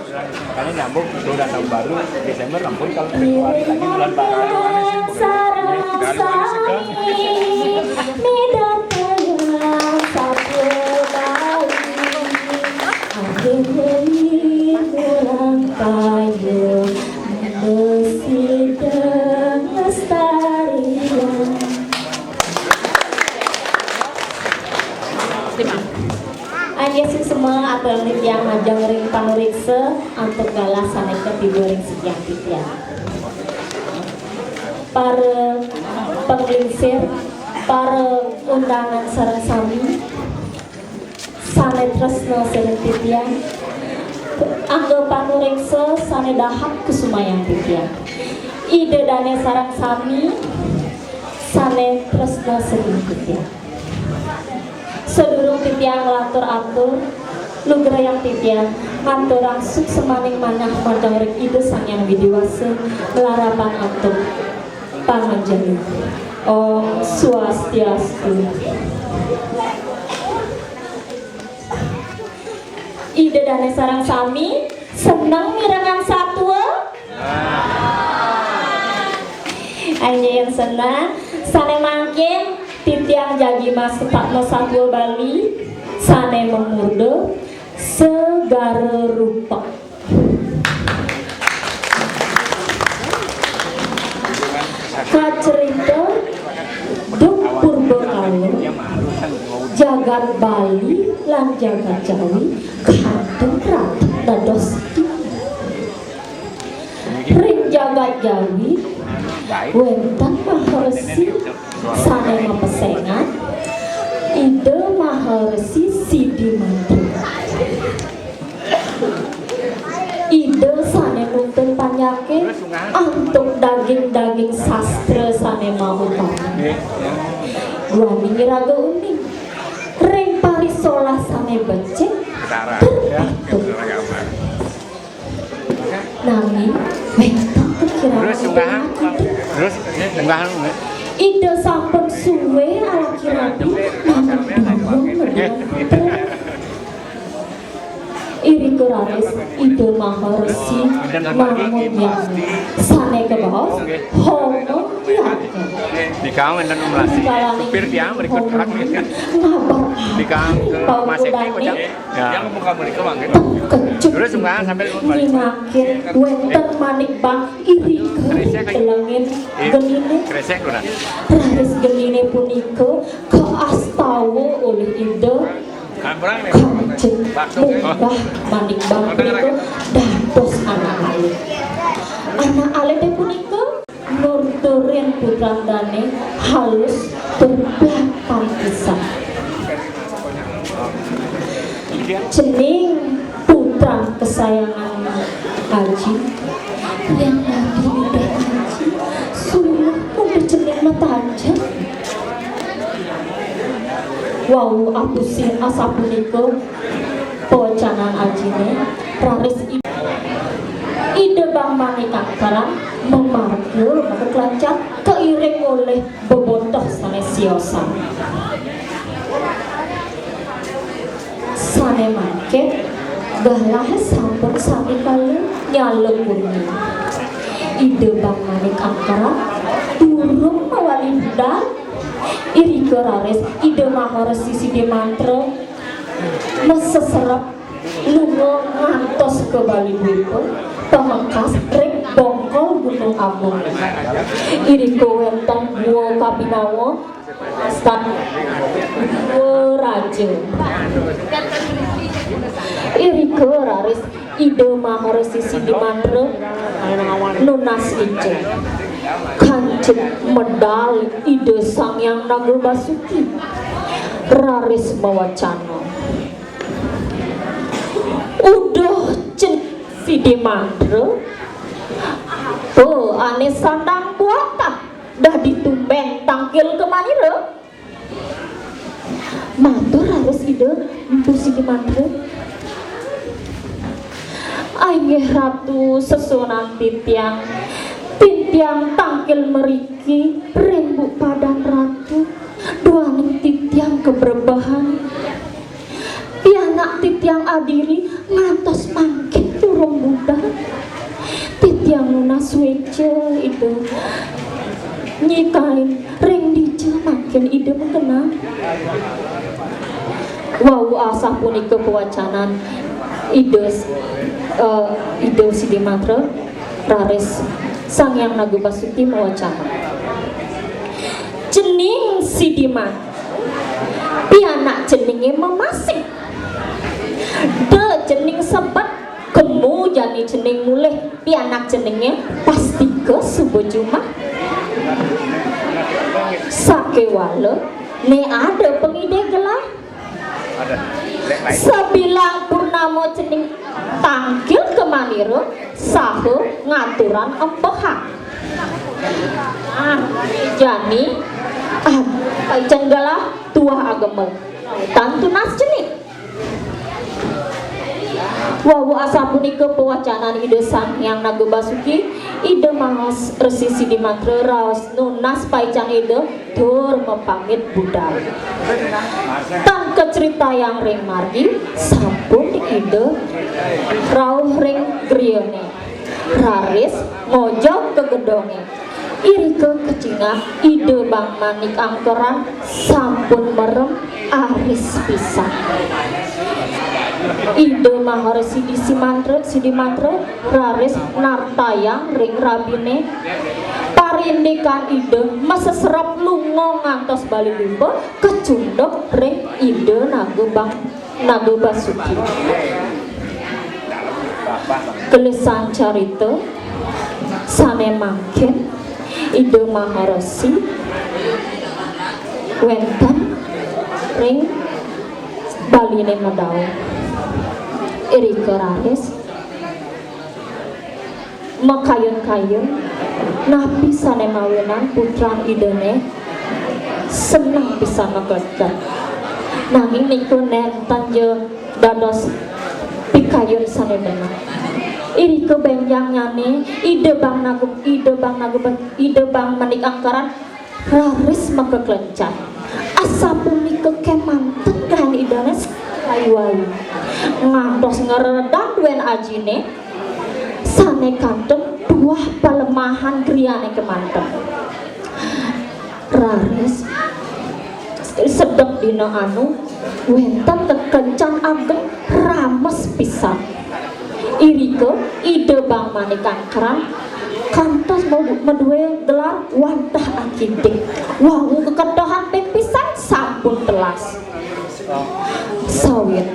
Makanya nyambung udah tahun baru Desember ampun kalau Februari lagi bulan Yesus semua atlet yang majang ring panurikse untuk galah saneka tiburing sekian ya. Para penglingsir, para undangan sareng sami, sane tresno sareng titian, anggo panurikse sane dahap kusumayang titian. Ide dane sareng sami, sane tresno sareng titian. Sedurung titiang latur atur lugra yang titiang ngaturang suk semaning manah majang ring ide sang yang widiwase melarapan atur panganjani. Om Swastiastu. Ide dane sarang sami seneng mirengan satwa. Anya yang senang sane mangkin titiang jagi mas sepatno satwa Bali sane memurdo segara rupa. Kacerita duk purba kala jagat Bali lan jagat Jawi kantun ratu dados ring jagat Jawi wenten maharesi sane mapesengan ide maharesi Sidi Mantri ide sane nuntun panyake antuk daging-daging sastra sane mahutan guani ngiraga uning ring parisolah sane becek terpatuk nanging wentang kekiraan terus unggahan ide sampun suwe ala kirabi namun iri keraris ide maharesi namun yang sane kebaos homo yakin di kamu dan umlasi supir dia berikut kerak ngabar di kamu ke maseki kocak yang buka mereka bangkit terus unggahan sampai nginakin wenten manik bang iri kelengin genine kresek udah raris genine punika keastawa oleh ide kanjeng munggah manik bang punika dados anak alit punika nurturin putrandane halus berbelakang pisah jening putra kesayangan Haji yang lagi udah Haji suluh udah jening mata aja wow apusin asapuniko pocanan Hajine raris ide bang manikang karang memargul maka kelancat keiring oleh bebotoh sane siosan sane mangke galah sampun sami kali nyalebuni ide bang manikang karang durung mawali budal iri keraris ide maharesi Sidi Mantra meseserap lunga ngantos ke Bali Bwipun pemekas ring bongkol Gunung Agung iri kewenten gua Kapinawa stan gua raja iri keraris ide maharesi Sidi Mantra nunas ijo kanjeng medal ide sang yang Naga Basuki raris mawacana udah cen Sidi Mantra oh ane sandang buata dah ditumbeng tangkil kemanira matur harus ide itu Sidi Mantra ainggih ratu sesunan titiang tangkil meriki rembuk padang ratu duaning titiang keberbahan pianak titiang adiri ngantos mangkin urung budal titiang nunas wece itu nyikain ring dice makin ide mengkena wau asah punika pewacanan ide Sidi Matra raris Sang Hyang Nagu Basuki mewacana jening Sidi Matra pianak jenenge memasing de jening sebat kemu jani jening mulih pianak jenenge pasti ke subuh Jumat sake wale ne ada pengide gelar sebilang purnamo jening tangkil ke maniro sahu ngaturan empehan jani paicen galah tuah agama tantu nas jening wawu asa punika pewacanan ide Sang Hyang Nagu Basuki ide mangas Resi Sidi Matra raos nunas paican ide tur mepamit budal tan kecerita yang ring margi sampun ide rauh ring griyone raris ngojok ke gedonge iri ke kecingak ide Bang Manik angkeran sampun merem aris pisan ide Maharesi Sidi Matra raris nartayang ring rabine parindikan ide meseserap lungo ngantos bali limbo kecundok ring ide Nagu Basuki kelisan carita sane mangkin ide Maharesi wenten ring baline medau iri keraris makayun-kayun napi sane mawinan putra idene senang bisa ngegegak nanging niku nenten je dados pikayun sane denah iri kebenjang nyane ide Bang Manik angkaran raris makeklencan asa punika kemanten kan idane ayu-ayu ngantos ngeredang duen ajine sane kanten buah pelemahan kriyane kemanten raris sedek dina anu wenten kekencan ageng rames pisan irike ide Bang Manik angkaran kantos medue gelar wadah akidik wau kekedohan pisan sampun telas sawit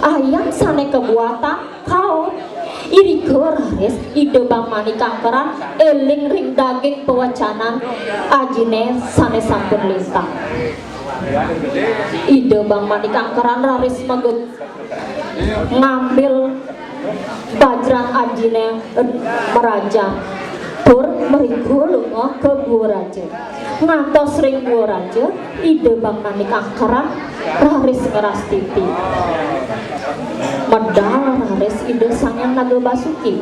ayam sane kebuatan kau iri raris ide Bang Manik angkeran eling ring daging pewacanan ajine sane sampun lintang ide Bang Manik angkeran raris ngambil bajran ajine meraja tur meriku lunga ke Buraja ngantos ring Buraja ide Bang Manik angkeran raris ngeras tipi medal raris ide Sang Hyang Nagu Basuki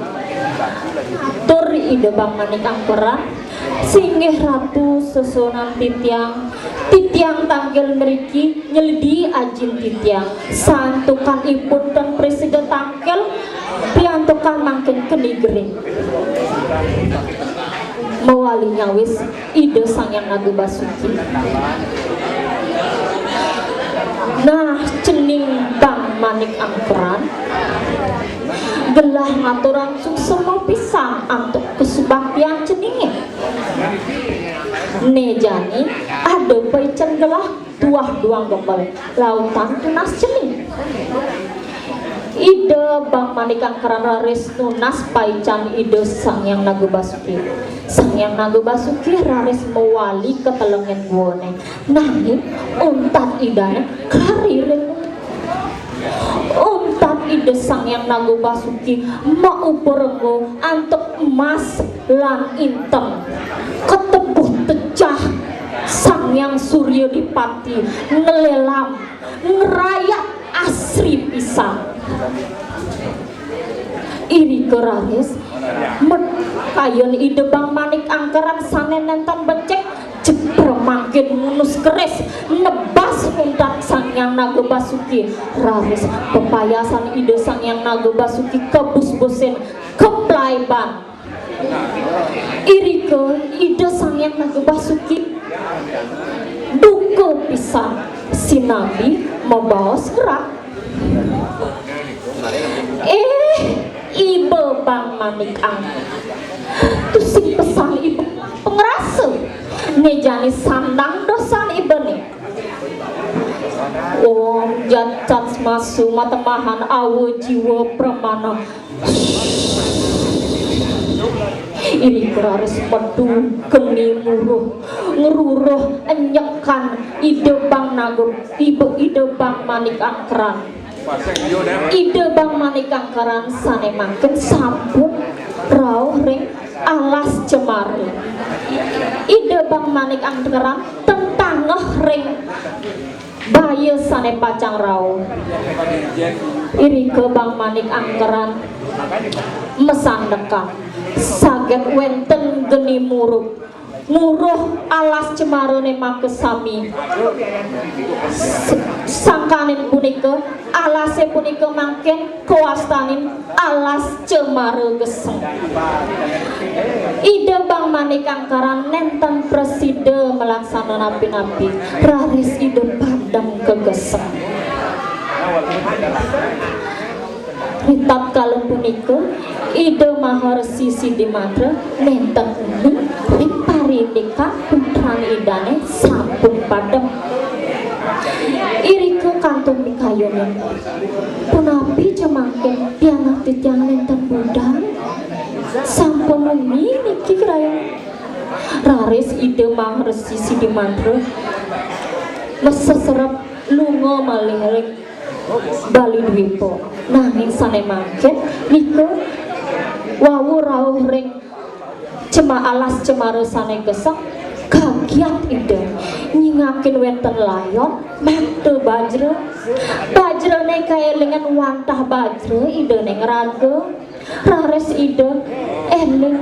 tur ide Bang Manik angkeran singgih ratu sesunan titiang tanggil meriki nyelidi ajin titiang santukan ipun dan presiden tangkel piantukan makin kenigering mewali nyawis ide Sang Hyang Nagu Basuki nah cening Bang Manik angkeran gelah ngaturan suksema pisang untuk kesubaktian ceningnya nejani ada paicen gelah tuah duang gembel lautan tunas cening ide Bang Manik angkeran raris nunas paican ide Sang Hyang Nagu Basuki Sang Hyang Nagu Basuki raris mewali ke telengen guone nanging untat idane karirin untat ide Sang Hyang Nagu Basuki maupurenggo antuk emas lan intem ketebuh tecah Sang Hyang Surya Dipati ngelelam ngerayak asri pisang iri keraris kayun ide Bang Manik angkeran sane nenten becek jebrong mangkin ngunus keris nebas untak Sang Hyang Naga Basuki. Raris pepayasan ide Sang Hyang Naga Basuki kebus-busin keplaiban. Irike ide Sang Hyang Naga Basuki duka pisan sinambi membawa gerak. Ibu Bang Manik Ang tuh si pesan ibu pengerasa ngejani sandang dosan ibu nih. Om jacat masu matemahan awu jiwa pramana. Ini keraris pedu geni muruh ngeruruh enyekan ide Bang Nago ide Bang Manik Angkeran. Ide Bang Manik Angkeran sane mangken sampun rauh ring alas Cemara. Ide Bang Manik Angkeran tentang ring bayi sane pacang rauh. Iri ke Bang Manik Angkeran mesandekan saget wenten geni muruh alas Cemarane makesami. Sangkanin punika alase punika mangken kawastanin alas Cemara geseng. Ide Bang Manik Angkeran nenten preside melaksana napi-napi raris ide padam kegeseng. Ritat kalem punika ide Maharsi Sidimatra nenten parindika putrane idane sampun padem. Irike kantung mikayone punapi cemangken pianak titiang nenten budal sampun mumi niki krayon. Raris ide Maharsi Sidimatra meseserep lunga malih Bali Dwipo nanging sane mangken nika wawu rawuh ring alas Cemara sane geseng kagiat ide nyingakin wenten layon mate bajrane kaelingan wantah bajre ide neng raga. Raris ide eling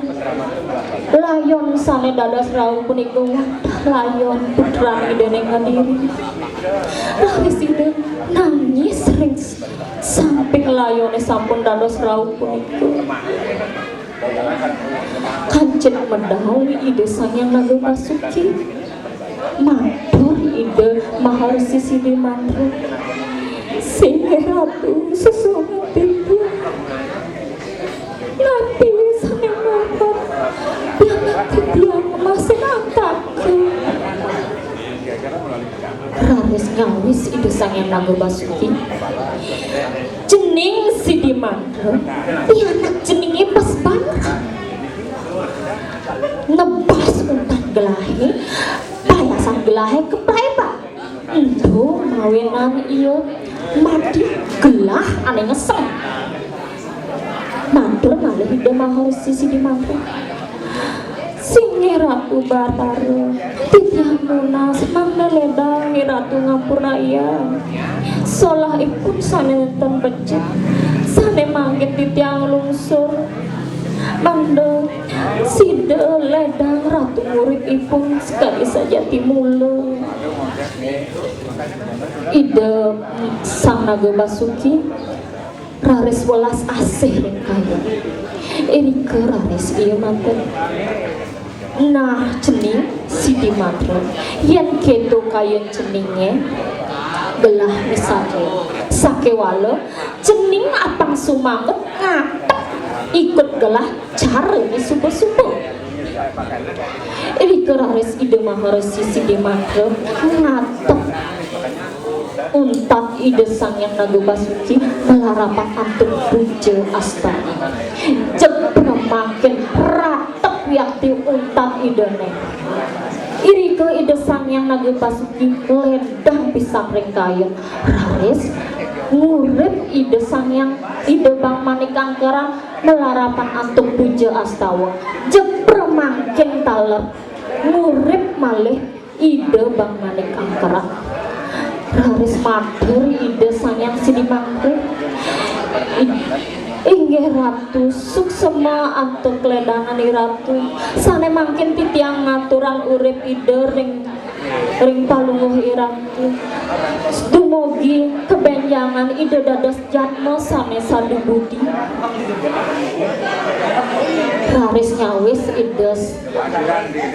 layon sane dadas rawuh punika wantah layon putrane ide neng ngadiri. Raris ide nangis ring samping layone sampun dados rawuh punika. Kancet medhawi ide Sang Hyang Naga Basuki matur ide Maharsi Sidimatra sehingga ratu sesuatu tiga nanti Sang Hyang Naga yang tiang masih angkatku. Raris ngawis ide Sang Hyang Naga Basuki jening Sidimatra anak jenenge pas banget nebas untat gelahe payasan gelahe keplaiban ento mawenan iya mati gelah ane ngeseng matur malih ide Maharsi Sidimatra singe Ratu Batara titiang munas mangda ledang Ratu Ngampurnaya solah ipun sane nenten becik sane mangget titiang lungsur mangda side ledang Ratu murid ipun sekali saja timule. Ide Sang Naga Basuki raris welas asih ring kaya irike raris iya manten. Nah cening Sidimatra yen keto kaya ceninge belah misake sakewala cening apang sumanget ngatek ikut gelah cara ni subuh-subuh. Irike raris ide Maharsi Sidimatra ngatek untat ide Sang Hyang Naga Basuki melarapan antuk puja astana jepra makin ratep yakti untat idene. Irike ide Sang Hyang Naga Basuki ledang pisang ring kayen raris ngurip ide Sang Hyang ide Bang Manik Angkeran melarapan antuk puja astawa jepra makin taler ngurip malih ide Bang Manik Angkeran. Raris matur ide Sang Hyang Sidimatra inggih ratu suksema antuk kledangan ratu sane mangkin titiang ngaturan urip ide ring ring palungguh iratu dumugi kebenjangan ide dados jatma sane sadu budi raris nyawis ides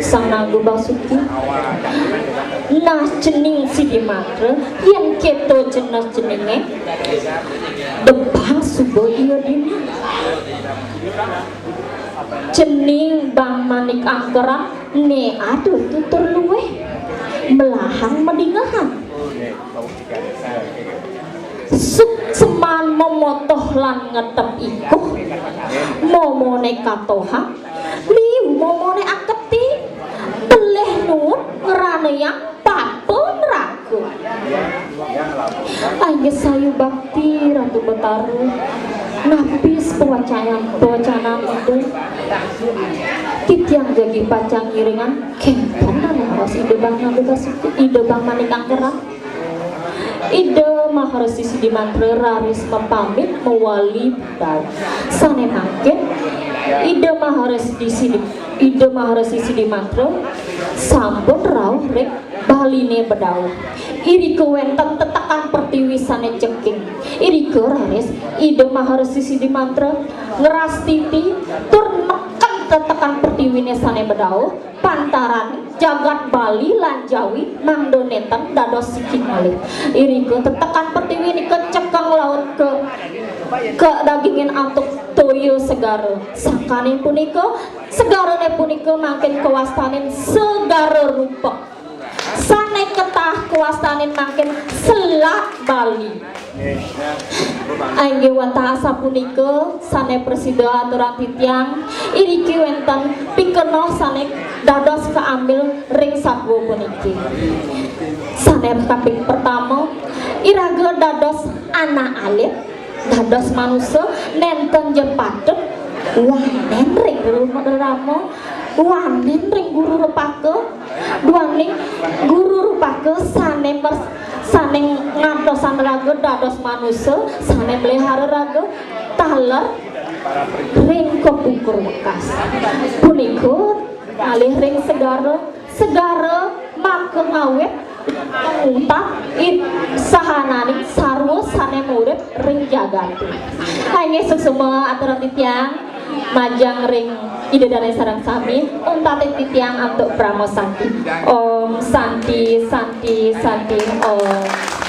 sang Naga Basuki nah cening Sidi Matra yen keto jenas jenenge debang subo iya dina cening Bang Manik Angkera ne aduh tutur luweh melahang medingahan suk seman memotoh lan ngetep ikuh momone katoha liu momone aketi teleh nut ngerane yang papun ragu ayo sayu bakti Ratu Betaru napis pewacanaan ide titiang jagi pacang iringan kempen harus ide Bang Naga Basuki ide Bang Manik Angkera ide Maharesi Sidi Matra raris mempamit mewali budal sane mangkin ide Maharesi Sidi Matra sampun rauh rek baline bedau iri kewenten tetakan pertiwi sane ceking iri ke raris ide Maharesi Sidi Matra ngeras titi tur neken tetekan pertiwine sane bedau pantaran jagat Bali lan Jawi mangdo neten dados siking malih iri ke tetekan pertiwine kecekang laut ke dagingin antuk toyo segara sakane punika segarane punika makin kewastanin segara rupa sane ketah kewastanin makin Selat Bali angge wata asa punika sane presida aturan titiang iriki wenten pikenoh sane dados keambil ring sabwo puniki sane kaping pertama iraga dados anak alit dados manusia nenten jempatet wanen ring ramo wanen ring guru rupake duaning guru rupake sane ngantosan raga dados manusia sane melihara raga taler ring kepukur bekas punika alih ring segara maka ngawet mengungtak sahananing sarwa sane murid ring jagatu hanya semua aturan titiang majang ring ide dari sarang sami untate titiang untuk Brahmo Santi Om Santi Santi Santi Om